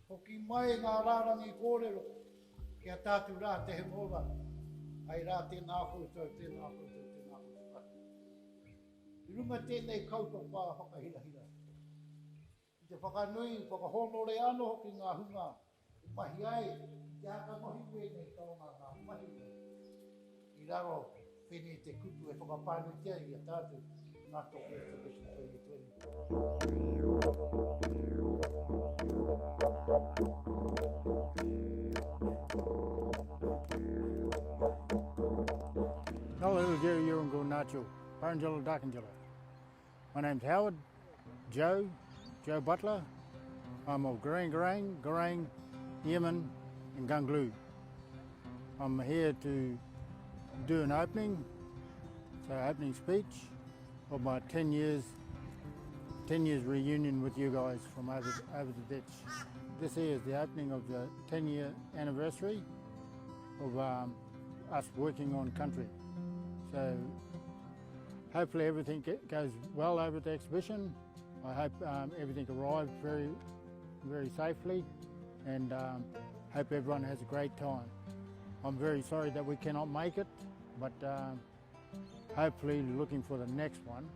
Hoki mai ngā rārangi kōrero, kia tātu rā te he mora, ai rā tēnā koutou, tēnā koutou, tēnā koutou. I runga tēnei kaupapa whakahirahira. I te whakanui, whakahonore anō hoki ngā hunga, mahi ai, te aka mohi ue nei taonga ngā mahi ue. I raro, whene te kupu e whakapānutia i a tātu, Ngā Toki Exhibition 2020. Nala Jerry Yurungo Nacho, Parangelo Darkangelo. My name's Howard, Joe Butler. I'm of Garang, Yemen and Gunglu. I'm here to do an opening speech of my 10 years reunion with you guys from over the ditch. This here is the opening of the 10-year anniversary of us working on country. So hopefully everything goes well over at the exhibition. I hope everything arrives very, very safely, and hope everyone has a great time. I'm very sorry that we cannot make it, but hopefully looking for the next one.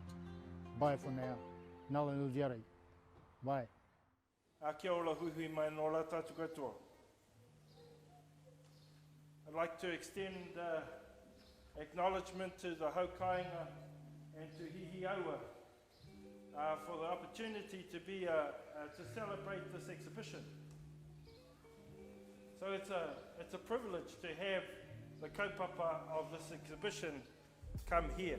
Bye for now. Nala Uljari. Bye. Kia ora hui mai nō rā tātou katoa. I'd like to extend acknowledgement to the Haukainga and to Hihaua for the opportunity to celebrate this exhibition. So it's a privilege to have the kaupapa of this exhibition come here.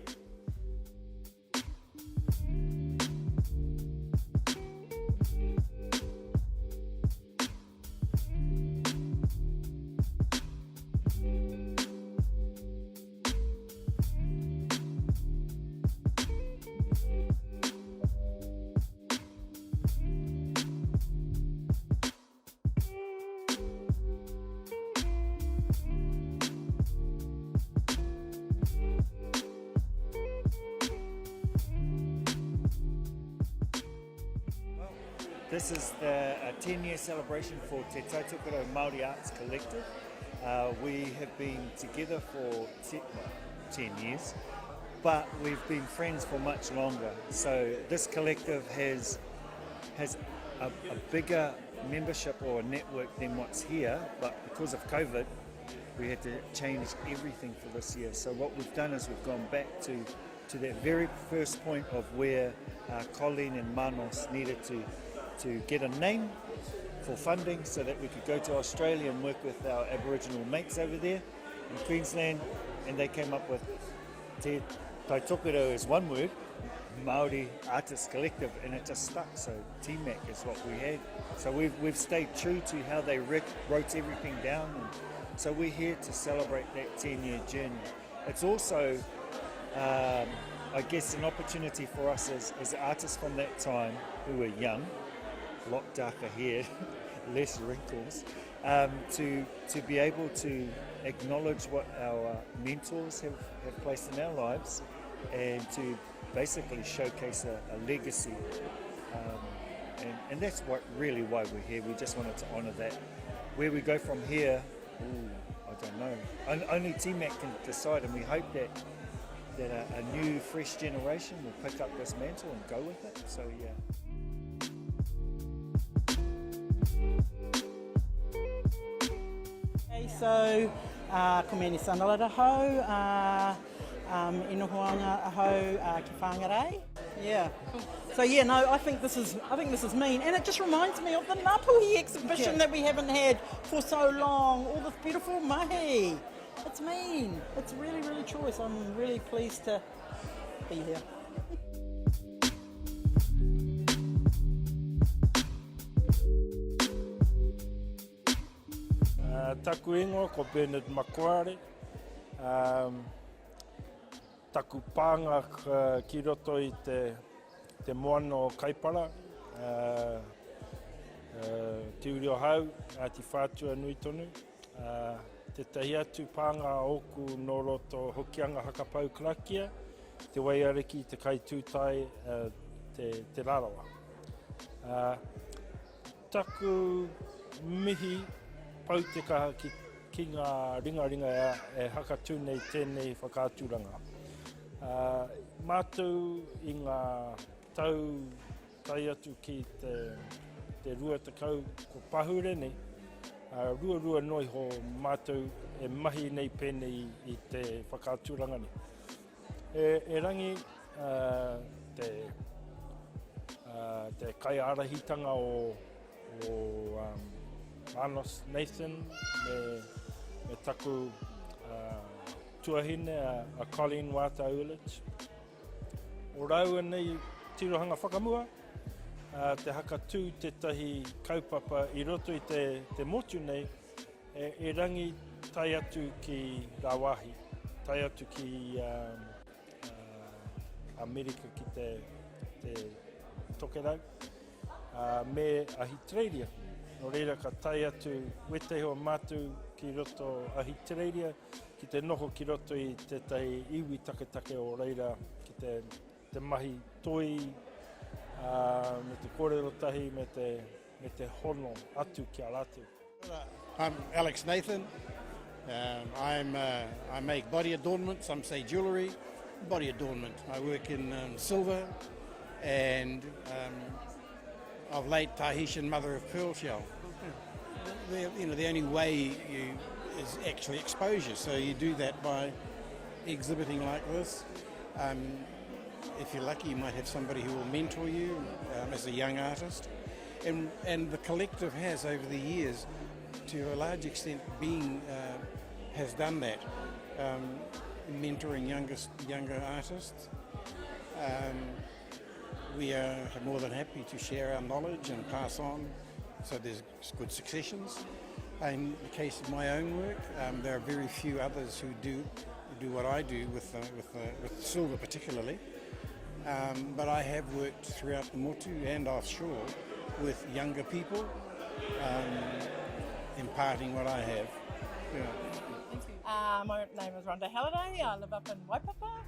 This is a 10-year celebration for Te Tokerau Maori Arts Collective. We have been together for 10 years, but we've been friends for much longer. So this collective has a bigger membership or a network than what's here, but because of COVID, we had to change everything for this year. So what we've done is we've gone back to that very first point of where Colleen and Manos needed to get a name for funding so that we could go to Australia and work with our Aboriginal mates over there in Queensland, and they came up with Te Tokerau as one word, Maori Artists Collective, and it just stuck. So TMAC is what we had. So we've stayed true to how they wrote everything down, and so we're here to celebrate that 10-year journey. It's also I guess an opportunity for us as artists from that time who were young, a lot darker hair, less wrinkles, to be able to acknowledge what our mentors have placed in our lives, and to basically showcase a legacy. And that's really why we're here. We just wanted to honour that. Where we go from here, I don't know. Only TMAC can decide, and we hope that a new, fresh generation will pick up this mantle and go with it. So yeah. So, ko meni sanalata hau, inohuanga ahau ki Whangarei. Yeah. So yeah, no, I think this is mean, and it just reminds me of the Ngā Toki Exhibition that we haven't had for so long. All this beautiful mahi. It's mean. It's really, really choice. I'm really pleased to be here. Taku ingoa ko Bernard Makware. Taku pānga ki roto I te moana o Kaipara. Te uri o hau, ti whātua nui tonu. Te tahi atu pānga oku no roto hokianga hakapau Krakia. te waiariki, te kai tūtai, te rarawa. Taku mihi pautekaha ki ngā ringaringa e hakatū nei tēnei whakāturanga. Mātou i ngā tau tai atu ki te rua takau ko pahure nei, rua noi ho mātou e mahi nei pēnei i te whakāturanga nei. E rangi te kai arahitanga o Anos Nathan me taku tuahine a Colleen Wata Ulich. O rau nei tirohanga whakamua, te hakatū tētahi kaupapa i roto i te motu nei, e rangi tai atu ki Rawahi, tai atu ki Amerika ki te Tokerau, me Ahitereiria. No reira ka tai atu weteho mātou ki roto Ahitereiria, ki te noho ki roto i tētahi iwi taketake o reira ki te mahi toi, me te kōrero tahi, me te hono atu ki a rātou. I'm Alex Nathan. I make body adornment, some say jewellery, body adornment. I work in silver and of late Tahitian mother of pearl shell. The only way is actually exposure, so you do that by exhibiting like this. If you're lucky, you might have somebody who will mentor you as a young artist. And the collective has, over the years, to a large extent, has done that, mentoring younger artists. We are more than happy to share our knowledge and pass on, so there's good successions. In the case of my own work, there are very few others who do what I do with silver particularly. But I have worked throughout the motu and offshore with younger people, imparting what I have. Yeah. My name is Rhonda Halliday. I live up in Waetford.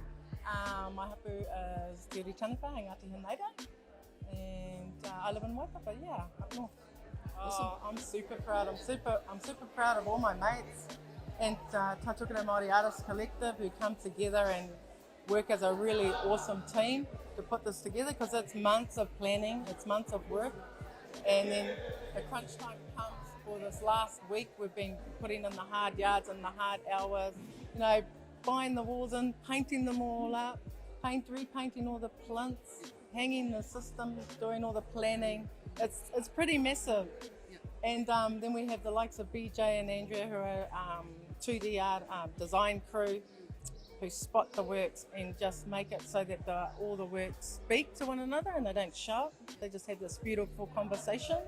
My hapu is Te Taniwha, Ngā Toki, and I live in Waetford, yeah, up north. Oh, I'm super proud. I'm super proud of all my mates and Tokerau Maori Artists Collective who come together and work as a really awesome team to put this together, because it's months of planning, it's months of work, and then the crunch time comes for this last week. We've been putting in the hard yards and the hard hours, buying the walls in, painting them all up, repainting all the plinths, hanging the systems, doing all the planning. It's pretty massive. And then we have the likes of BJ and Andrea, who are 2D art design crew, who spot the works and just make it so that all the works speak to one another and they don't shout. They just have this beautiful conversation.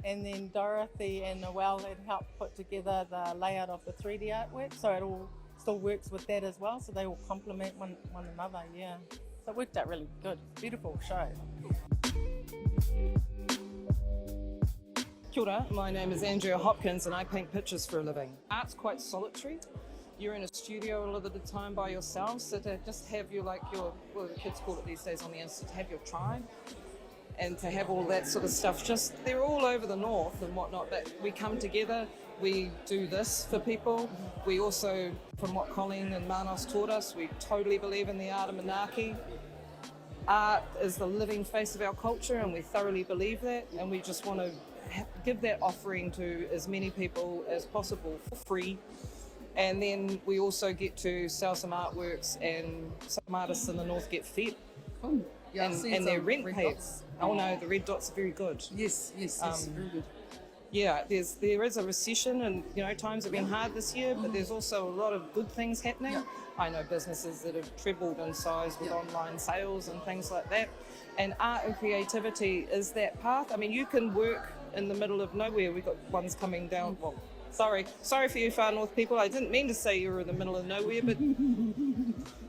And then Dorothy and Noel had helped put together the layout of the 3D artwork, so it all still works with that as well, so they all complement one another, yeah. So it worked out really good. Beautiful show. Kia ora, my name is Andrea Hopkins and I paint pictures for a living. Art's quite solitary. You're in a studio a lot of the time by yourself, so to just have what the kids call it these days on the internet, to have your tribe and to have all that sort of stuff, they're all over the north and whatnot, but we come together, we do this for people. We also, from what Colleen and Manos taught us, we totally believe in the art of Manaaki. Art is the living face of our culture and we thoroughly believe that, and we just want to give that offering to as many people as possible for free. And then we also get to sell some artworks, and some artists in the north get fed. Oh, yeah, and their rent paid. Oh no, the red dots are very good. Yes, very good. Yeah, there is a recession, and times have been hard this year, but there's also a lot of good things happening. Yeah. I know businesses that have trebled in size with online sales and things like that. And art and creativity is that path. I mean, you can work in the middle of nowhere. We've got ones coming down. Well, sorry for you far north people. I didn't mean to say you were in the middle of nowhere, but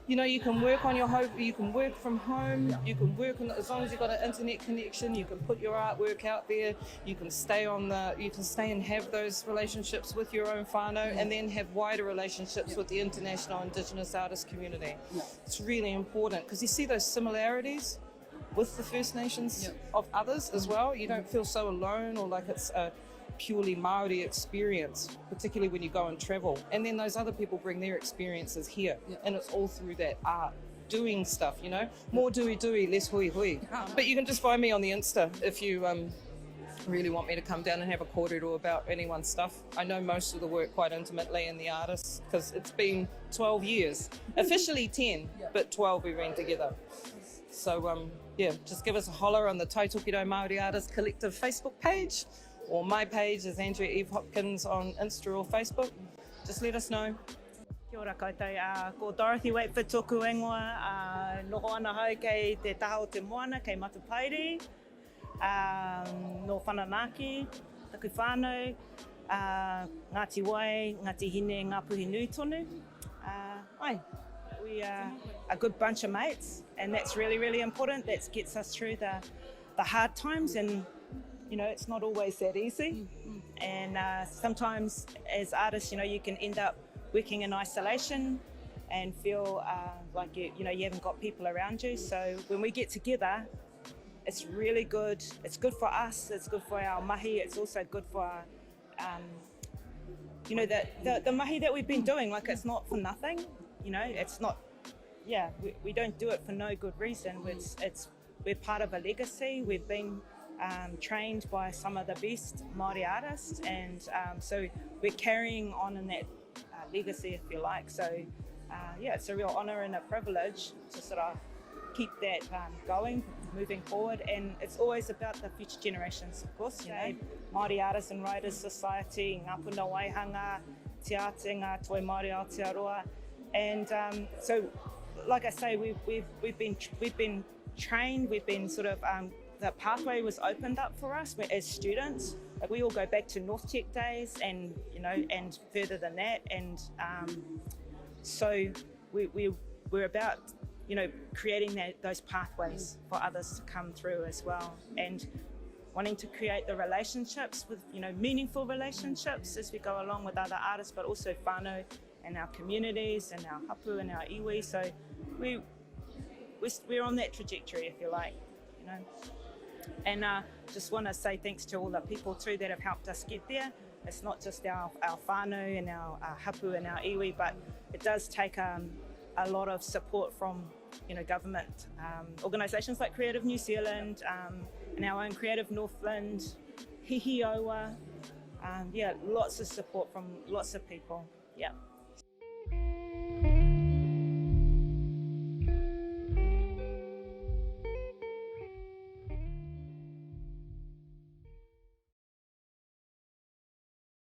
You know, you can work on your home, you can work from home, you can work on, as long as you've got an internet connection, you can put your artwork out there, you can stay and have those relationships with your own whānau, and then have wider relationships with the international Indigenous artist community. It's really important because you see those similarities with the First Nations of others as well. You don't feel so alone or like it's a purely Maori experience, particularly when you go and travel. And then those other people bring their experiences here, and it's all through that art, doing stuff, you know. More dui, less hui. But you can just find me on the Insta if you really want me to come down and have a kōrero about anyone's stuff. I know most of the work quite intimately and the artists, because it's been 12 years. Officially 10, but 12 we've been together. So, just give us a holler on the Taitokerau Māori Artist Collective Facebook page, or my page is Andrea Eve Hopkins on Insta or Facebook. Just let us know. Kia ora koutou, ko Dorothy Waetford tōku ingoa, noho ana hau kei te taha o te moana, kei Matapairi, no Whananaki, taku whānau, Ngāti Wai, Ngāti Hine, Ngā Puhi Nui tonu. We are a good bunch of mates, and that's really, really important. That gets us through the hard times, and you know, it's not always that easy. And sometimes as artists, you know, you can end up working in isolation and feel like you haven't got people around you. So when we get together, it's really good. It's good for us. It's good for our mahi. It's also good for the mahi that we've been doing. Like, it's not for nothing. You know, it's not. Yeah, we don't do it for no good reason. We're part of a legacy. We've been trained by some of the best Maori artists, and so we're carrying on in that legacy, if you like. So it's a real honour and a privilege to sort of keep that going, moving forward. And it's always about the future generations, of course. You know, Maori Artists and Writers Society, Ngā Puna Waihanga, Te Ate, Ngā Toi Māori Aotearoa. And so, like I say, we've been trained. We've been sort of the pathway was opened up for us as students. Like, we all go back to North Tech days, and and further than that. And so we're about creating those pathways for others to come through as well, and wanting to create the relationships with meaningful relationships as we go along with other artists, but also whānau and our communities and our hapu and our iwi. So we're on that trajectory, if you like, And just want to say thanks to all the people too that have helped us get there. It's not just our whānau and our hapu and our iwi, but it does take a lot of support from government organisations like Creative New Zealand and our own Creative Northland, Hihaua. Lots of support from lots of people. Yeah.